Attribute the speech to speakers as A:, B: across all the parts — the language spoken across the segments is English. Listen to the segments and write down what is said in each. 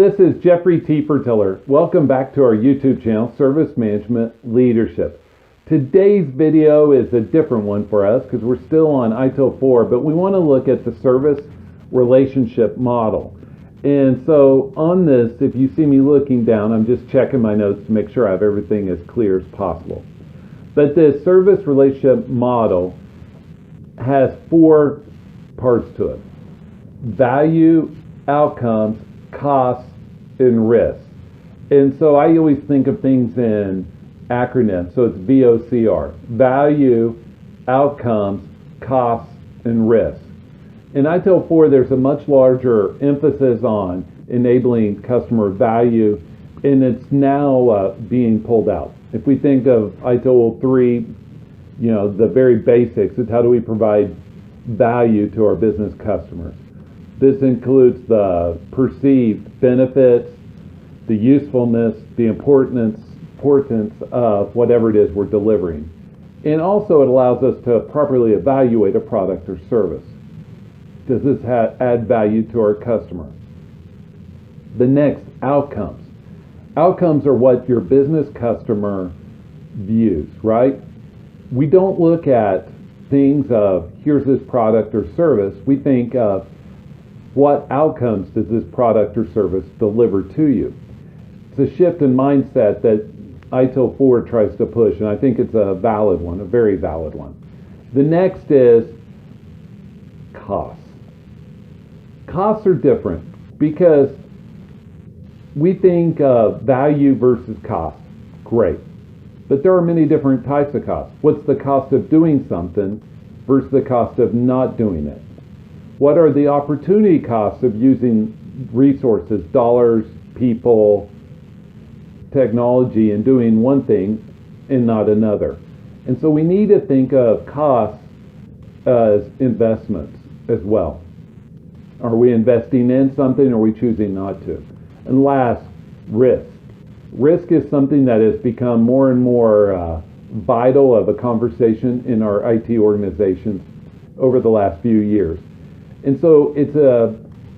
A: This is Jeffrey T. Fertiller. Welcome back to our YouTube channel, Service Management Leadership. Today's video is a different one for us because we're still on ITIL4, but we want to look at the Service Relationship Model. And so on this, if you see me looking down, I'm just checking my notes to make sure I have everything as clear as possible. But this Service Relationship Model has four parts to it: value, outcomes, costs, and risks. And so I always think of things in acronyms. So it's VOCR: value, outcomes, costs, and risks. In ITIL4, there's a much larger emphasis on enabling customer value, and it's now being pulled out. If we think of ITIL3, the very basics, it's how do we provide value to our business customers. This includes the perceived benefits, the usefulness, the importance of whatever it is we're delivering. And also it allows us to properly evaluate a product or service. Does this add value to our customer? The next, outcomes. Outcomes are what your business customer views, right? We don't look at things of here's this product or service. We think of what outcomes does this product or service deliver to you? It's a shift in mindset that ITIL4 tries to push, and I think it's a valid one, a very valid one. The next is costs. Costs are different because we think of value versus cost. Great. But there are many different types of costs. What's the cost of doing something versus the cost of not doing it? What are the opportunity costs of using resources, dollars, people, technology, and doing one thing and not another? And so we need to think of costs as investments as well. Are we investing in something or are we choosing not to? And last, risk. Risk is something that has become more and more vital of a conversation in our IT organizations over the last few years. And so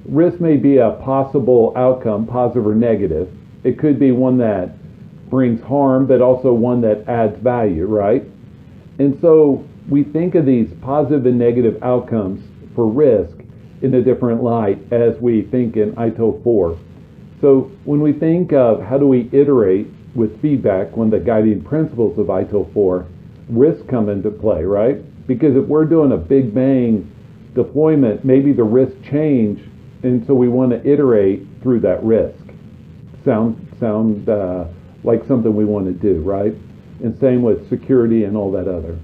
A: risk may be a possible outcome, positive or negative. It could be one that brings harm, but also one that adds value, right? And so we think of these positive and negative outcomes for risk in a different light as we think in ITIL4. So when we think of how do we iterate with feedback, one of the guiding principles of ITIL4, risks come into play, right? Because if we're doing a big bang deployment, maybe the risks change, and so we want to iterate through that risk. Sound like something we want to do, right? And same with security and all that other.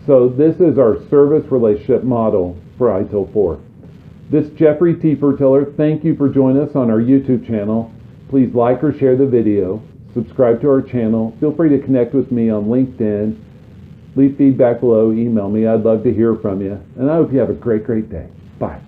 A: So this is our service relationship model for ITIL4. This is Jeffrey T. Fertiller. Thank you for joining us on our YouTube channel. Please like or share the video. Subscribe to our channel. Feel free to connect with me on LinkedIn. Leave feedback below, email me. I'd love to hear from you. And I hope you have a great day. Bye.